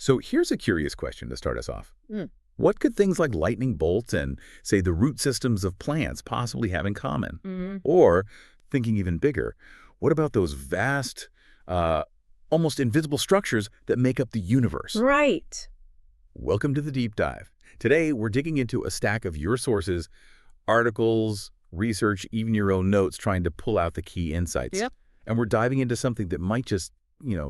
So here's a curious question to start us off. Mm. What could things like lightning bolts and, say, the root systems of plants possibly have in common? Mhm. Or, thinking even bigger, what about those vast, uh, almost invisible structures that make up the universe? Right. Welcome to the Deep Dive. Today, we're digging into a stack of your sources, articles, research, even your own notes, trying to pull out the key insights. Yep. And we're diving into something that might just,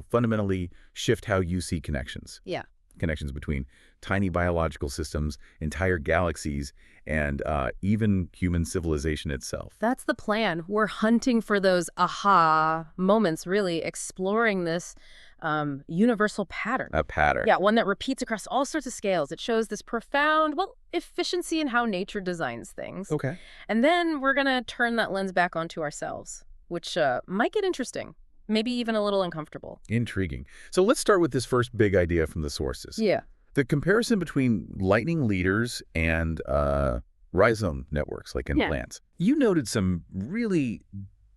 fundamentally shift how you see connections. Yeah. Connections between tiny biological systems, entire galaxies, and even human civilization itself. That's the plan. We're hunting for those aha moments, really exploring this universal pattern. A pattern. Yeah, one that repeats across all sorts of scales. It shows this profound, efficiency in how nature designs things. Okay. And then we're going to turn that lens back onto ourselves, which might get interesting, maybe even a little uncomfortable. Intriguing. So let's start with this first big idea from the sources. Yeah. The comparison between lightning leaders and rhizome networks, like in plants. You noted some really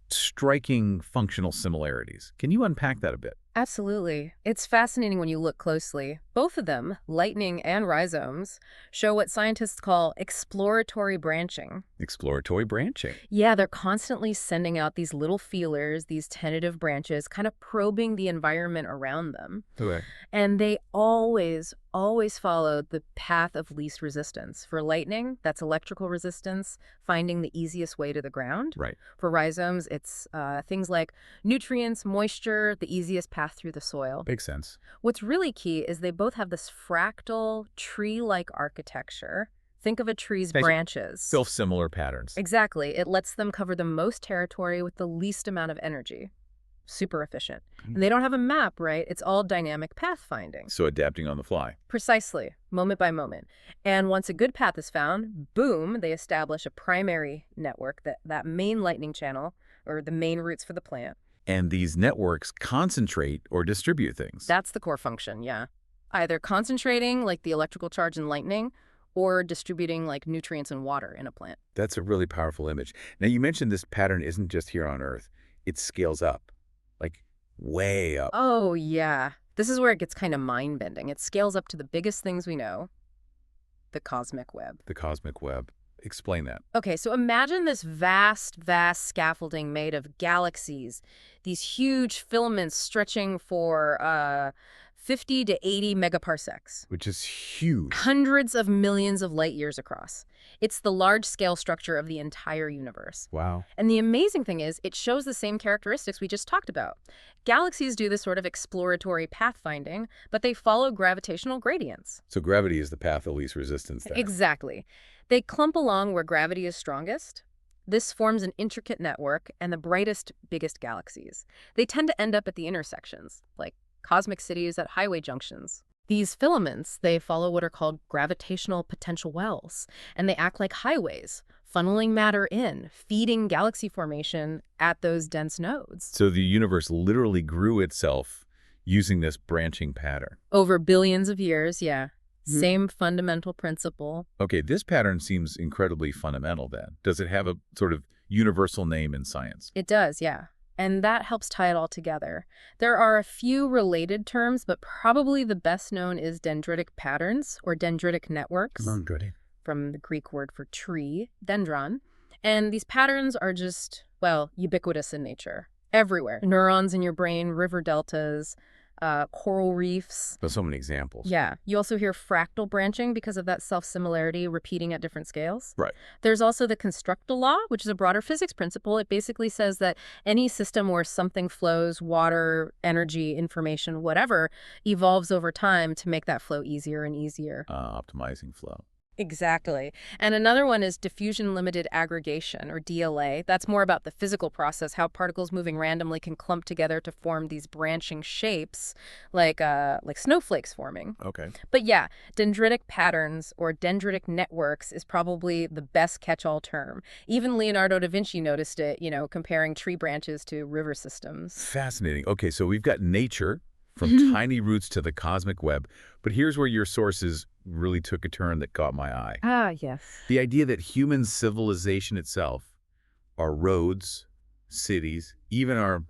striking functional similarities. Can you unpack that a bit? Absolutely. It's fascinating when you look closely. Both of them, lightning and rhizomes, show what scientists call exploratory branching. Exploratory branching. Yeah, they're constantly sending out these little feelers, these tentative branches, kind of probing the environment around them. Okay. And they always follow the path of least resistance. For lightning, that's electrical resistance, finding the easiest way to the ground. Right. For rhizomes, it's things like nutrients, moisture, the easiest path through the soil. Makes sense. What's really key is they both have this fractal, tree-like architecture. Think of a tree's branches. Self-similar patterns. Exactly. It lets them cover the most territory with the least amount of energy. Super efficient. And they don't have a map, right? It's all dynamic pathfinding. So adapting on the fly. Precisely, moment by moment. And once a good path is found, boom, they establish a primary network, that main lightning channel, or the main routes for the plant. And these networks concentrate or distribute things. That's the core function, yeah. Either concentrating, like the electrical charge in lightning, or distributing like nutrients and water in a plant. That's a really powerful image. Now, you mentioned this pattern isn't just here on Earth. It scales up, like way up. Oh, yeah. This is where it gets kind of mind-bending. It scales up to the biggest things we know, the cosmic web. The cosmic web. Explain that. Okay, so imagine this vast scaffolding made of galaxies, these huge filaments stretching for 50 to 80 megaparsecs. Which is huge. Hundreds of millions of light years across. It's the large-scale structure of the entire universe. Wow. And the amazing thing is, it shows the same characteristics we just talked about. Galaxies do this sort of exploratory pathfinding, but they follow gravitational gradients. So gravity is the path of least resistance there. Exactly. They clump along where gravity is strongest. This forms an intricate network and the brightest, biggest galaxies. They tend to end up at the intersections, like cosmic cities at highway junctions. These filaments, they follow what are called gravitational potential wells, and they act like highways, funneling matter in, feeding galaxy formation at those dense nodes. So the universe literally grew itself using this branching pattern. Over billions of years, yeah. Same fundamental principle. Okay, this pattern seems incredibly fundamental then. Does it have a sort of universal name in science? It does, yeah. And that helps tie it all together. There are a few related terms, but probably the best known is dendritic patterns or dendritic networks. Dendritic. From the Greek word for tree, dendron. And these patterns are just, ubiquitous in nature. Everywhere. Neurons in your brain, river deltas, coral reefs. But so many examples. Yeah. You also hear fractal branching because of that self-similarity repeating at different scales. Right. There's also the constructal law, which is a broader physics principle. It basically says that any system where something flows, water, energy, information, whatever, evolves over time to make that flow easier and easier. Optimizing flow. Exactly. And another one is diffusion limited aggregation, or DLA. That's more about the physical process, how particles moving randomly can clump together to form these branching shapes, like snowflakes forming. Okay. But yeah, dendritic patterns or dendritic networks is probably the best catch-all term. Even Leonardo da Vinci noticed it, comparing tree branches to river systems. Fascinating. Okay, so we've got nature, from tiny roots to the cosmic web. But here's where your sources really took a turn that caught my eye. Ah, yes. The idea that human civilization itself, our roads, cities, even our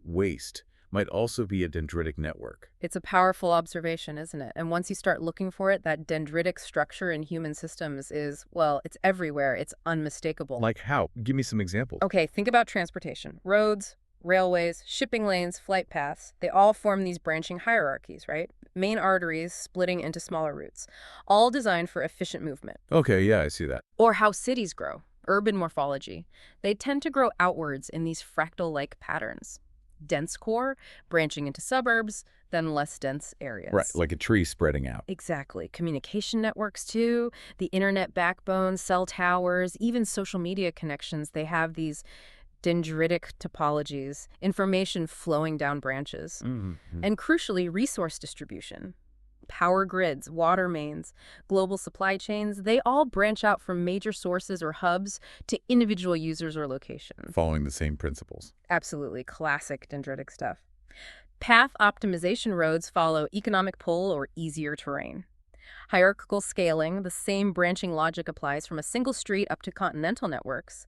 waste, might also be a dendritic network. It's a powerful observation, isn't it? And once you start looking for it, that dendritic structure in human systems is, well, it's everywhere. It's unmistakable. Like how? Give me some examples. Okay, think about transportation. Roads, railways, shipping lanes, flight paths, they all form these branching hierarchies, right? Main arteries splitting into smaller routes, all designed for efficient movement. Okay, yeah, I see that. Or how cities grow, urban morphology. They tend to grow outwards in these fractal-like patterns. Dense core, branching into suburbs, then less dense areas. Right, like a tree spreading out. Exactly. Communication networks, too, the internet backbone, cell towers, even social media connections, they have these dendritic topologies, information flowing down branches. And crucially, resource distribution. Power grids, water mains, global supply chains, they all branch out from major sources or hubs to individual users or locations. Following the same principles. Absolutely. Classic dendritic stuff. Path optimization roads follow economic pull or easier terrain. Hierarchical scaling, the same branching logic applies from a single street up to continental networks.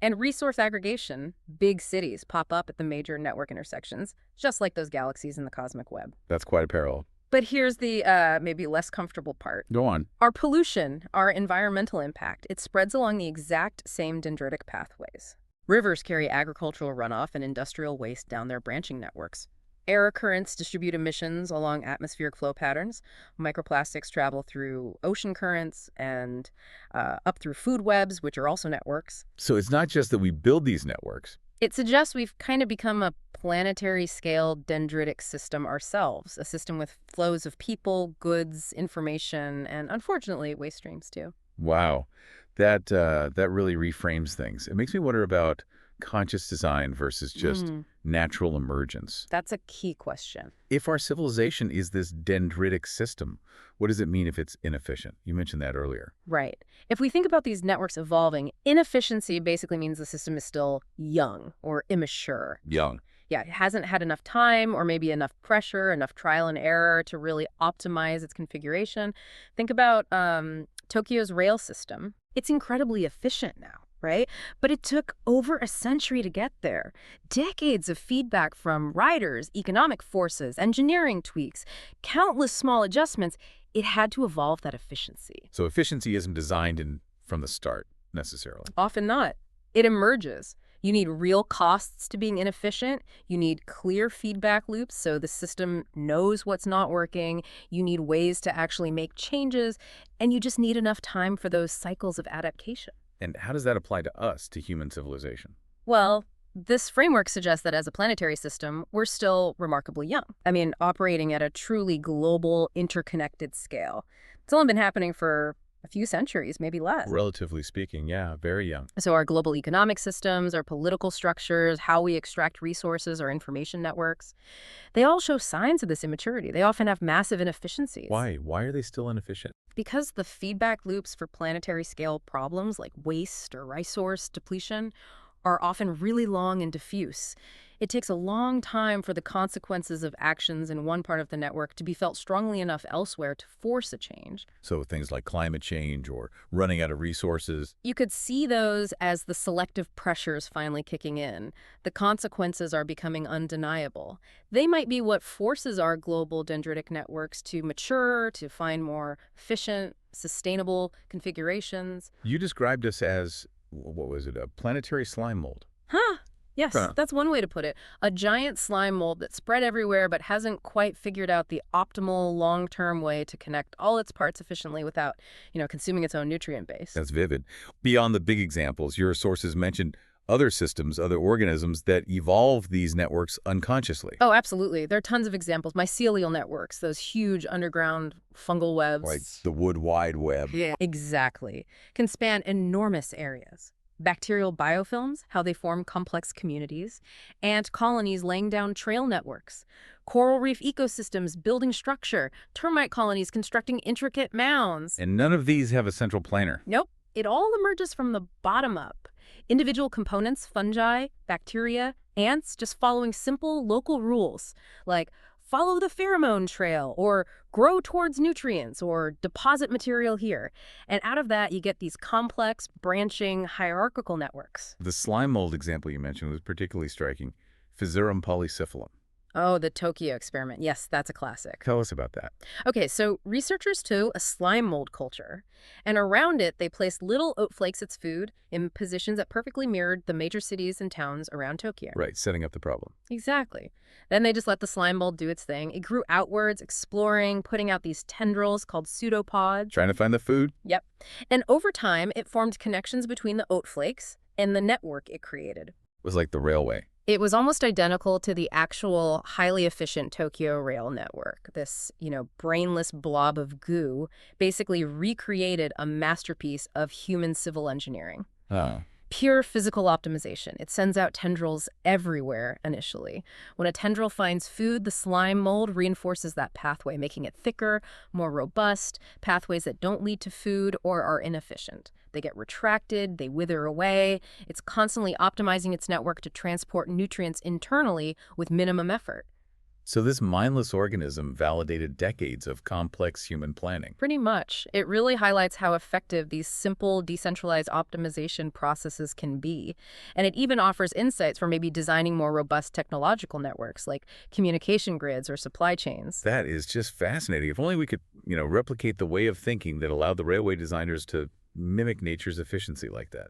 And resource aggregation, big cities pop up at the major network intersections, just like those galaxies in the cosmic web. That's quite a parallel. But here's the maybe less comfortable part. Go on. Our pollution, our environmental impact, it spreads along the exact same dendritic pathways. Rivers carry agricultural runoff and industrial waste down their branching networks. Air currents distribute emissions along atmospheric flow patterns. Microplastics travel through ocean currents and up through food webs, which are also networks. So it's not just that we build these networks. It suggests we've kind of become a planetary-scale dendritic system ourselves, a system with flows of people, goods, information, and unfortunately, waste streams, too. Wow. That really reframes things. It makes me wonder about conscious design versus just natural emergence. That's a key question. If our civilization is this dendritic system, what does it mean if it's inefficient? You mentioned that earlier. Right. If we think about these networks evolving, inefficiency basically means the system is still young or immature. Young. Yeah, it hasn't had enough time or maybe enough pressure, enough trial and error to really optimize its configuration. Think about Tokyo's rail system. It's incredibly efficient now, right? But it took over a century to get there. Decades of feedback from riders, economic forces, engineering tweaks, countless small adjustments. It had to evolve that efficiency. So efficiency isn't designed in from the start, necessarily. Often not. It emerges. You need real costs to being inefficient. You need clear feedback loops so the system knows what's not working. You need ways to actually make changes. And you just need enough time for those cycles of adaptation. And how does that apply to us, to human civilization? Well, this framework suggests that as a planetary system, we're still remarkably young. I mean, operating at a truly global, interconnected scale. It's only been happening for a few centuries, maybe less. Relatively speaking, yeah, very young. So our global economic systems, our political structures, how we extract resources, our information networks, they all show signs of this immaturity. They often have massive inefficiencies. Why? Why are they still inefficient? Because the feedback loops for planetary scale problems like waste or resource depletion are often really long and diffuse. It takes a long time for the consequences of actions in one part of the network to be felt strongly enough elsewhere to force a change. So things like climate change or running out of resources. You could see those as the selective pressures finally kicking in. The consequences are becoming undeniable. They might be what forces our global dendritic networks to mature, to find more efficient, sustainable configurations. You described us as, what was it, a planetary slime mold? Huh. Yes, that's one way to put it. A giant slime mold that's spread everywhere but hasn't quite figured out the optimal long-term way to connect all its parts efficiently without, consuming its own nutrient base. That's vivid. Beyond the big examples, your sources mentioned other systems, other organisms that evolve these networks unconsciously. Oh, absolutely. There are tons of examples. Mycelial networks, those huge underground fungal webs. Like the Wood Wide Web. Yeah, exactly. Can span enormous areas. Bacterial biofilms, how they form complex communities, ant colonies laying down trail networks, coral reef ecosystems building structure, termite colonies constructing intricate mounds. And none of these have a central planer. Nope. It all emerges from the bottom up. Individual components, fungi, bacteria, ants, just following simple local rules, like follow the pheromone trail, or grow towards nutrients, or deposit material here. And out of that, you get these complex, branching, hierarchical networks. The slime mold example you mentioned was particularly striking. Physarum polycephalum. Oh, the Tokyo experiment. Yes, that's a classic. Tell us about that. Okay, so researchers took a slime mold culture, and around it, they placed little oat flakes as food in positions that perfectly mirrored the major cities and towns around Tokyo. Right, setting up the problem. Exactly. Then they just let the slime mold do its thing. It grew outwards, exploring, putting out these tendrils called pseudopods. Trying to find the food? Yep. And over time, it formed connections between the oat flakes and the network it created. Was like the railway. It was almost identical to the actual highly efficient Tokyo rail network. This, brainless blob of goo basically recreated a masterpiece of human civil engineering. Oh. Pure physical optimization. It sends out tendrils everywhere initially. When a tendril finds food, the slime mold reinforces that pathway, making it thicker, more robust, pathways that don't lead to food or are inefficient. They get retracted, they wither away. It's constantly optimizing its network to transport nutrients internally with minimum effort. So this mindless organism validated decades of complex human planning. Pretty much. It really highlights how effective these simple, decentralized optimization processes can be. And it even offers insights for maybe designing more robust technological networks like communication grids or supply chains. That is just fascinating. If only we could, replicate the way of thinking that allowed the railway designers to mimic nature's efficiency like that.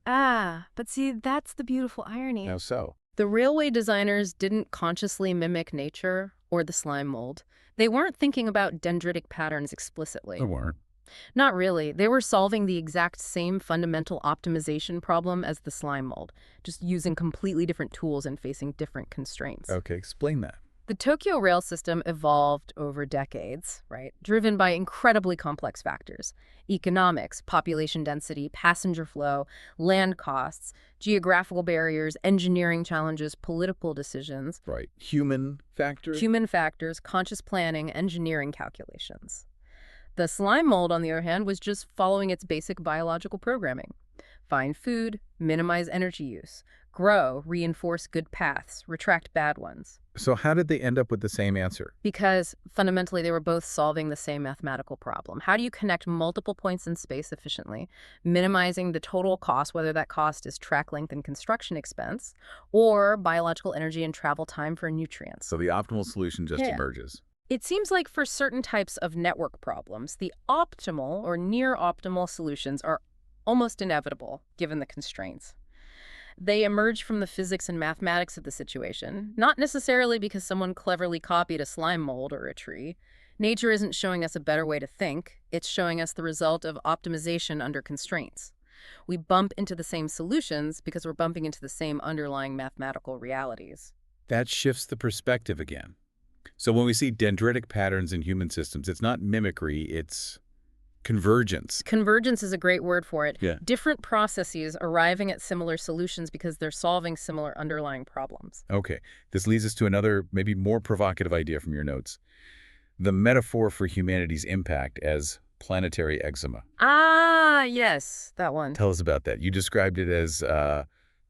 But see, that's the beautiful irony. How so? The railway designers didn't consciously mimic nature or the slime mold. They weren't thinking about dendritic patterns explicitly. They weren't. Not really. They were solving the exact same fundamental optimization problem as the slime mold, just using completely different tools and facing different constraints. Okay, explain that. The Tokyo rail system evolved over decades, right? Driven by incredibly complex factors: economics, population density, passenger flow, land costs, geographical barriers, engineering challenges, political decisions. Right. Human factors? Human factors, conscious planning, engineering calculations. The slime mold, on the other hand, was just following its basic biological programming. Find food, minimize energy use, grow, reinforce good paths, retract bad ones. So how did they end up with the same answer? Because fundamentally they were both solving the same mathematical problem. How do you connect multiple points in space efficiently, minimizing the total cost, whether that cost is track length and construction expense, or biological energy and travel time for nutrients? So the optimal solution just emerges. It seems like for certain types of network problems, the optimal or near optimal solutions are almost inevitable given the constraints. They emerge from the physics and mathematics of the situation, not necessarily because someone cleverly copied a slime mold or a tree. Nature isn't showing us a better way to think, it's showing us the result of optimization under constraints. We bump into the same solutions because we're bumping into the same underlying mathematical realities. That shifts the perspective again. So when we see dendritic patterns in human systems, it's not mimicry, it's convergence. Convergence is a great word for it. Yeah. Different processes arriving at similar solutions because they're solving similar underlying problems. Okay. This leads us to another, maybe more provocative idea from your notes. The metaphor for humanity's impact as planetary eczema. Ah, yes, that one. Tell us about that. You described it as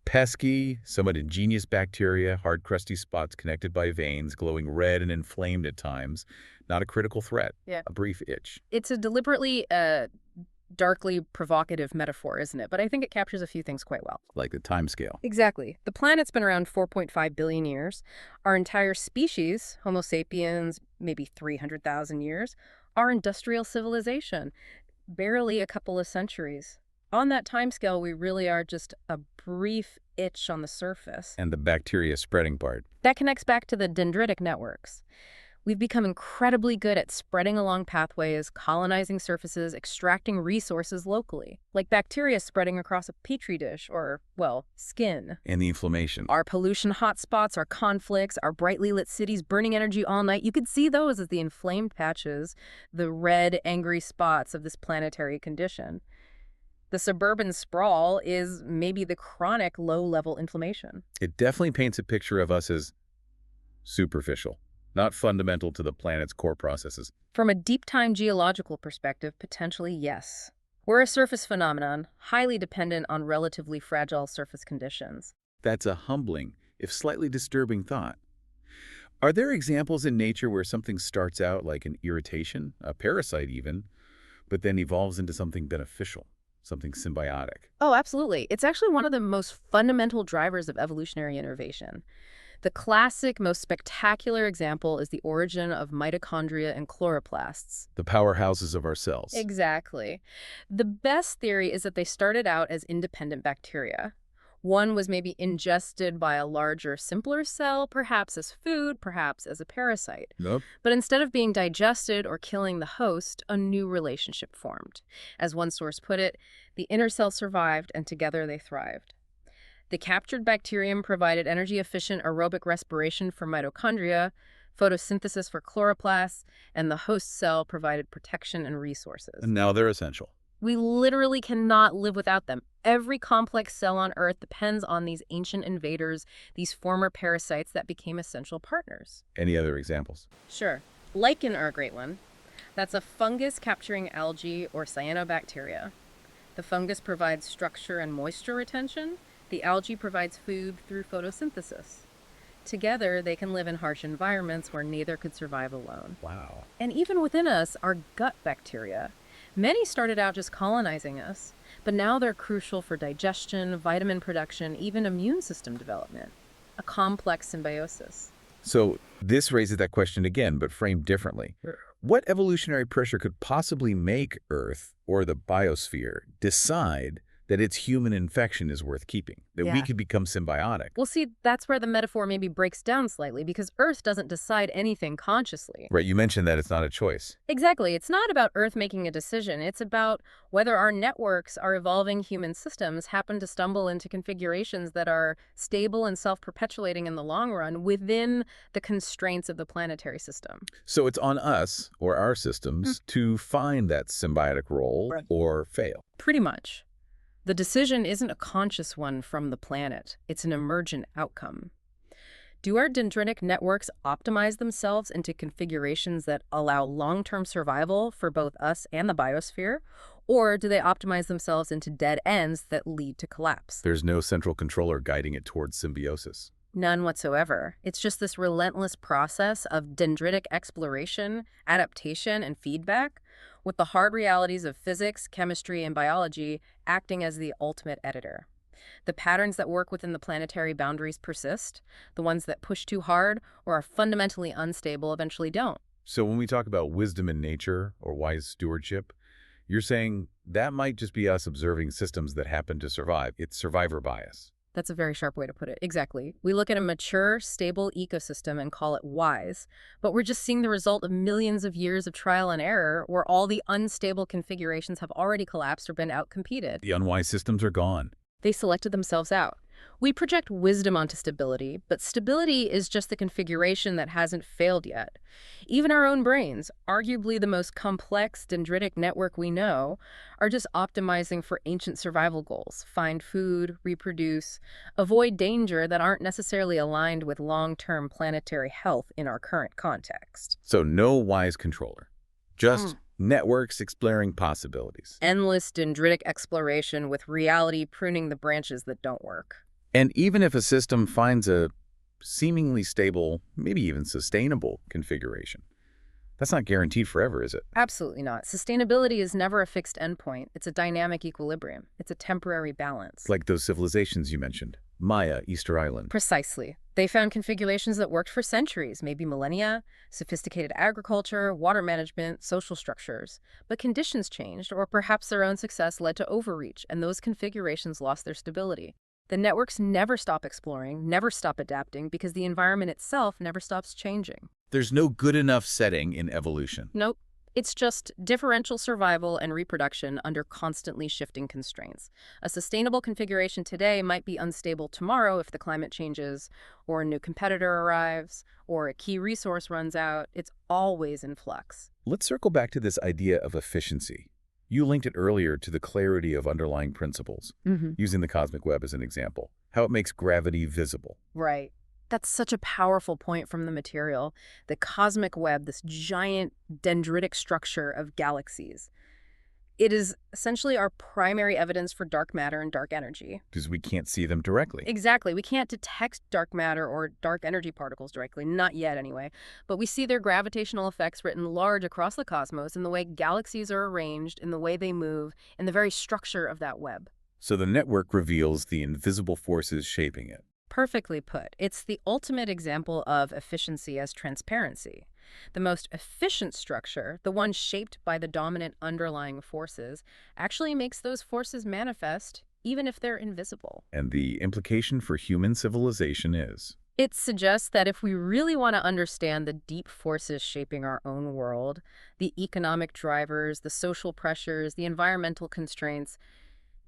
pesky, somewhat ingenious bacteria, hard, crusty spots connected by veins, glowing red and inflamed at times. Not a critical threat. Yeah. A brief itch. It's a deliberately darkly provocative metaphor, isn't it? But I think it captures a few things quite well. Like the time scale. Exactly. The planet's been around 4.5 billion years. Our entire species, Homo sapiens, maybe 300,000 years, our industrial civilization, barely a couple of centuries. On that timescale, we really are just a brief itch on the surface. And the bacteria spreading part. That connects back to the dendritic networks. We've become incredibly good at spreading along pathways, colonizing surfaces, extracting resources locally, like bacteria spreading across a petri dish or, well, skin. And the inflammation. Our pollution hotspots, our conflicts, our brightly lit cities burning energy all night, you could see those as the inflamed patches, the red, angry spots of this planetary condition. The suburban sprawl is maybe the chronic low-level inflammation. It definitely paints a picture of us as superficial, not fundamental to the planet's core processes. From a deep-time geological perspective, potentially yes. We're a surface phenomenon, highly dependent on relatively fragile surface conditions. That's a humbling, if slightly disturbing thought. Are there examples in nature where something starts out like an irritation, a parasite even, but then evolves into something beneficial, something symbiotic? Oh, absolutely. It's actually one of the most fundamental drivers of evolutionary innovation. The classic, most spectacular example is the origin of mitochondria and chloroplasts. The powerhouses of our cells. Exactly. The best theory is that they started out as independent bacteria. One was maybe ingested by a larger, simpler cell, perhaps as food, perhaps as a parasite. Nope. But instead of being digested or killing the host, a new relationship formed. As one source put it, the inner cell survived and together they thrived. The captured bacterium provided energy-efficient aerobic respiration for mitochondria, photosynthesis for chloroplasts, and the host cell provided protection and resources. And now they're essential. We literally cannot live without them. Every complex cell on Earth depends on these ancient invaders, these former parasites that became essential partners. Any other examples? Sure. Lichen are a great one. That's a fungus capturing algae or cyanobacteria. The fungus provides structure and moisture retention. The algae provides food through photosynthesis. Together, they can live in harsh environments where neither could survive alone. Wow. And even within us are gut bacteria. Many started out just colonizing us, but now they're crucial for digestion, vitamin production, even immune system development. A complex symbiosis. So this raises that question again, but framed differently. What evolutionary pressure could possibly make Earth or the biosphere decide that its human infection is worth keeping, that we could become symbiotic? Well, see, that's where the metaphor maybe breaks down slightly, because Earth doesn't decide anything consciously. Right, you mentioned that it's not a choice. Exactly. It's not about Earth making a decision. It's about whether our networks, our evolving human systems, happen to stumble into configurations that are stable and self-perpetuating in the long run within the constraints of the planetary system. So it's on us, or our systems, to find that symbiotic role or fail. Pretty much. The decision isn't a conscious one from the planet. It's an emergent outcome. Do our dendritic networks optimize themselves into configurations that allow long-term survival for both us and the biosphere? Or do they optimize themselves into dead ends that lead to collapse? There's no central controller guiding it towards symbiosis. None whatsoever. It's just this relentless process of dendritic exploration, adaptation, and feedback, with the hard realities of physics, chemistry, and biology acting as the ultimate editor. The patterns that work within the planetary boundaries persist. The ones that push too hard or are fundamentally unstable eventually don't. So when we talk about wisdom in nature or wise stewardship, you're saying that might just be us observing systems that happen to survive. It's survivor bias. That's a very sharp way to put it. Exactly. We look at a mature, stable ecosystem and call it wise, but we're just seeing the result of millions of years of trial and error where all the unstable configurations have already collapsed or been outcompeted. The unwise systems are gone. They selected themselves out. We project wisdom onto stability, but stability is just the configuration that hasn't failed yet. Even our own brains, arguably the most complex dendritic network we know, are just optimizing for ancient survival goals: find food, reproduce, avoid danger that aren't necessarily aligned with long-term planetary health in our current context. So no wise controller, just networks exploring possibilities. Endless dendritic exploration with reality pruning the branches that don't work. And even if a system finds a seemingly stable, maybe even sustainable configuration, that's not guaranteed forever, is it? Absolutely not. Sustainability is never a fixed endpoint. It's a dynamic equilibrium. It's a temporary balance. Like those civilizations you mentioned, Maya, Easter Island. Precisely. They found configurations that worked for centuries, maybe millennia, sophisticated agriculture, water management, social structures. But conditions changed, or perhaps their own success led to overreach, and those configurations lost their stability. The networks never stop exploring, never stop adapting, because the environment itself never stops changing. There's no good enough setting in evolution. Nope. It's just differential survival and reproduction under constantly shifting constraints. A sustainable configuration today might be unstable tomorrow if the climate changes, or a new competitor arrives, or a key resource runs out. It's always in flux. Let's circle back to this idea of efficiency. You linked it earlier to the clarity of underlying principles, using the cosmic web as an example, how it makes gravity visible. Right. That's such a powerful point from the material. The cosmic web, this giant dendritic structure of galaxies. It is essentially our primary evidence for dark matter and dark energy. Because we can't see them directly. Exactly. We can't detect dark matter or dark energy particles directly, not yet anyway. But we see their gravitational effects written large across the cosmos in the way galaxies are arranged, in the way they move, in the very structure of that web. So the network reveals the invisible forces shaping it. Perfectly put. It's the ultimate example of efficiency as transparency. The most efficient structure, the one shaped by the dominant underlying forces, actually makes those forces manifest, even if they're invisible. And the implication for human civilization is? It suggests that if we really want to understand the deep forces shaping our own world, the economic drivers, the social pressures, the environmental constraints,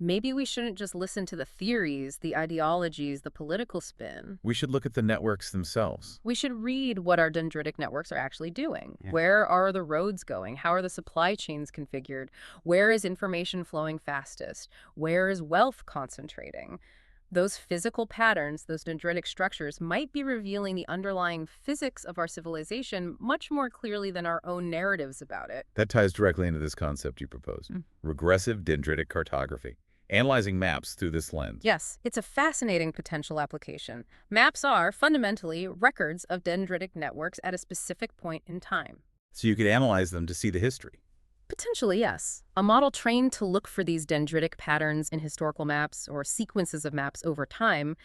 maybe we shouldn't just listen to the theories, the ideologies, the political spin. We should look at the networks themselves. We should read what our dendritic networks are actually doing. Yeah. Where are the roads going? How are the supply chains configured? Where is information flowing fastest? Where is wealth concentrating? Those physical patterns, those dendritic structures, might be revealing the underlying physics of our civilization much more clearly than our own narratives about it. That ties directly into this concept you proposed, regressive dendritic cartography, analyzing maps through this lens. Yes, it's a fascinating potential application. Maps are, fundamentally, records of dendritic networks at a specific point in time. So you could analyze them to see the history. Potentially, yes. A model trained to look for these dendritic patterns in historical maps or sequences of maps over time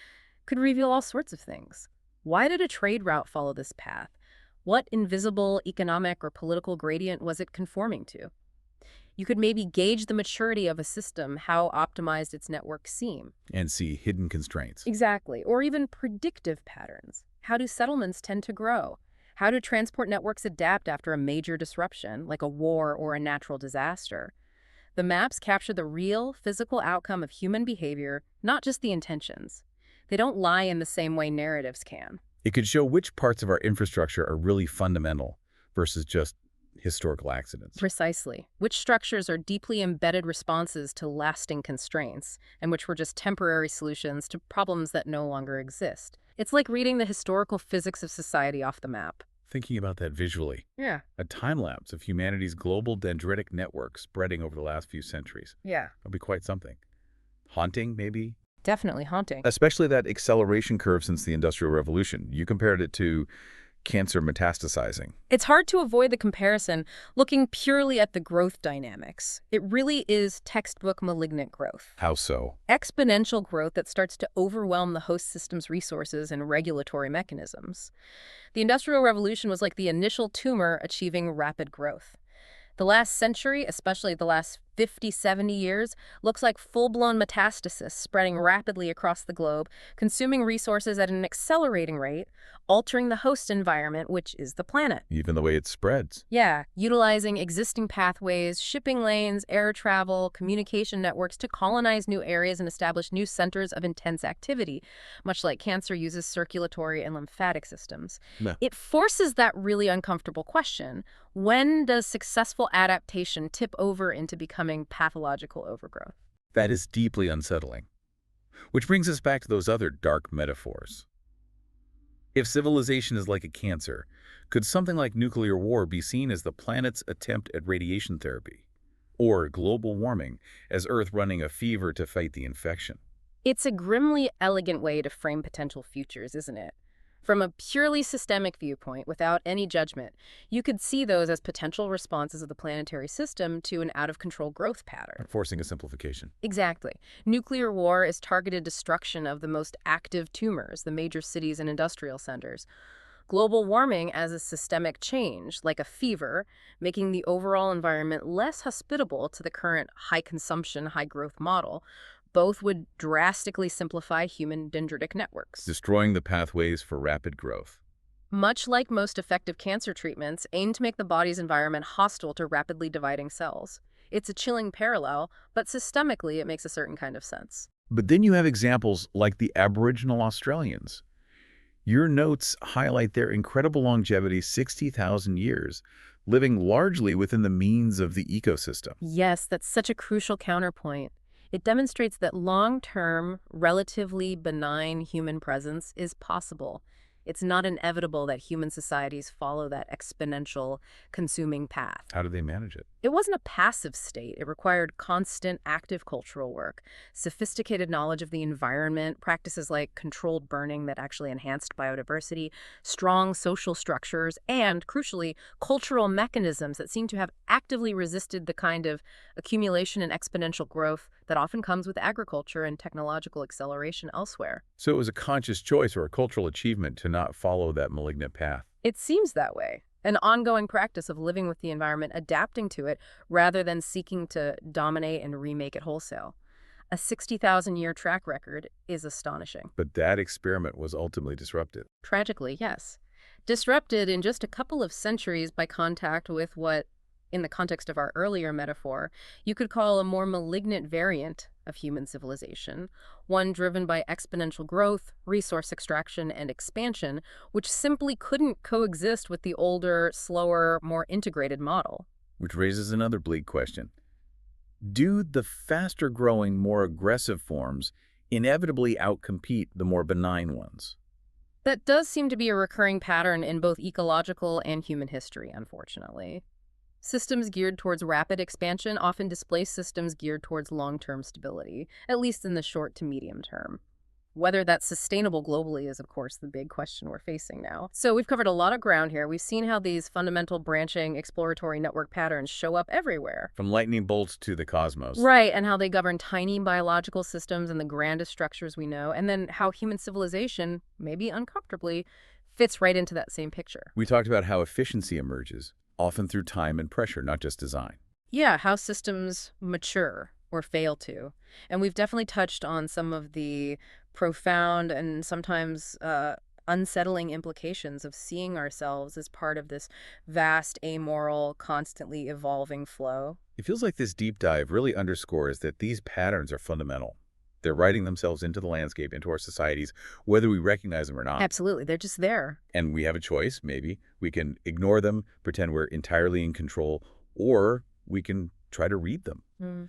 could reveal all sorts of things. Why did a trade route follow this path? What invisible economic or political gradient was it conforming to? You could maybe gauge the maturity of a system, how optimized its networks seem. And see hidden constraints. Exactly. Or even predictive patterns. How do settlements tend to grow? How do transport networks adapt after a major disruption, like a war or a natural disaster? The maps capture the real, physical outcome of human behavior, not just the intentions. They don't lie in the same way narratives can. It could show which parts of our infrastructure are really fundamental versus just historical accidents. Precisely. Which structures are deeply embedded responses to lasting constraints, and which were just temporary solutions to problems that no longer exist. It's like reading the historical physics of society off the map. Thinking about that visually. Yeah. A time-lapse of humanity's global dendritic network spreading over the last few centuries. Yeah. That'll be quite something. Haunting, maybe? Definitely haunting. Especially that acceleration curve since the Industrial Revolution. You compared it to cancer metastasizing. It's hard to avoid the comparison looking purely at the growth dynamics. It really is textbook malignant growth. How so? Exponential growth that starts to overwhelm the host system's resources and regulatory mechanisms. The Industrial Revolution was like the initial tumor achieving rapid growth. The last century, especially the last 50, 70 years, looks like full-blown metastasis spreading rapidly across the globe, consuming resources at an accelerating rate, altering the host environment, which is the planet. Even the way it spreads. Yeah, utilizing existing pathways, shipping lanes, air travel, communication networks to colonize new areas and establish new centers of intense activity, much like cancer uses circulatory and lymphatic systems. No. It forces that really uncomfortable question: when does successful adaptation tip over into becoming pathological overgrowth? That is deeply unsettling. Which brings us back to those other dark metaphors. If civilization is like a cancer, could something like nuclear war be seen as the planet's attempt at radiation therapy? Or global warming, as Earth running a fever to fight the infection? It's a grimly elegant way to frame potential futures, isn't it? From a purely systemic viewpoint, without any judgment, you could see those as potential responses of the planetary system to an out-of-control growth pattern. Forcing a simplification. Exactly. Nuclear war is targeted destruction of the most active tumors, the major cities and industrial centers. Global warming as a systemic change, like a fever, making the overall environment less hospitable to the current high-consumption, high-growth model. Both would drastically simplify human dendritic networks. Destroying the pathways for rapid growth. Much like most effective cancer treatments, aim to make the body's environment hostile to rapidly dividing cells. It's a chilling parallel, but systemically it makes a certain kind of sense. But then you have examples like the Aboriginal Australians. Your notes highlight their incredible longevity, 60,000 years, living largely within the means of the ecosystem. Yes, that's such a crucial counterpoint. It demonstrates that long-term, relatively benign human presence is possible, It's not inevitable that human societies follow that exponential consuming path. How do they manage it? It wasn't a passive state. It required constant, active cultural work, sophisticated knowledge of the environment, practices like controlled burning that actually enhanced biodiversity, strong social structures, and, crucially, cultural mechanisms that seem to have actively resisted the kind of accumulation and exponential growth that often comes with agriculture and technological acceleration elsewhere. So it was a conscious choice or a cultural achievement to not follow that malignant path. It seems that way. An ongoing practice of living with the environment, adapting to it, rather than seeking to dominate and remake it wholesale. A 60,000-year track record is astonishing. But that experiment was ultimately disrupted. Tragically, yes. Disrupted in just a couple of centuries by contact with what, in the context of our earlier metaphor, you could call a more malignant variant of human civilization, one driven by exponential growth, resource extraction, and expansion, which simply couldn't coexist with the older, slower, more integrated model. Which raises another bleak question. Do the faster-growing, more aggressive forms inevitably outcompete the more benign ones? That does seem to be a recurring pattern in both ecological and human history, unfortunately. Systems geared towards rapid expansion often displace systems geared towards long-term stability, at least in the short to medium term. Whether that's sustainable globally is, of course, the big question we're facing now. So we've covered a lot of ground here. We've seen how these fundamental branching exploratory network patterns show up everywhere. From lightning bolts to the cosmos. Right, and how they govern tiny biological systems and the grandest structures we know, and then how human civilization, maybe uncomfortably, fits right into that same picture. We talked about how efficiency emerges, often through time and pressure, not just design. Yeah, how systems mature or fail to. And we've definitely touched on some of the profound and sometimes unsettling implications of seeing ourselves as part of this vast, amoral, constantly evolving flow. It feels like this deep dive really underscores that these patterns are fundamental. They're writing themselves into the landscape, into our societies, whether we recognize them or not. Absolutely. They're just there. And we have a choice, maybe. We can ignore them, pretend we're entirely in control, or we can try to read them.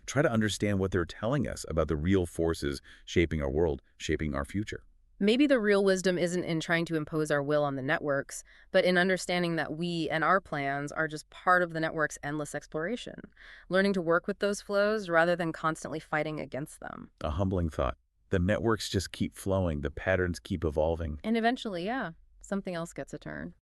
Try to understand what they're telling us about the real forces shaping our world, shaping our future. Maybe the real wisdom isn't in trying to impose our will on the networks, but in understanding that we and our plans are just part of the network's endless exploration, learning to work with those flows rather than constantly fighting against them. A humbling thought. The networks just keep flowing. The patterns keep evolving. And eventually, yeah, something else gets a turn.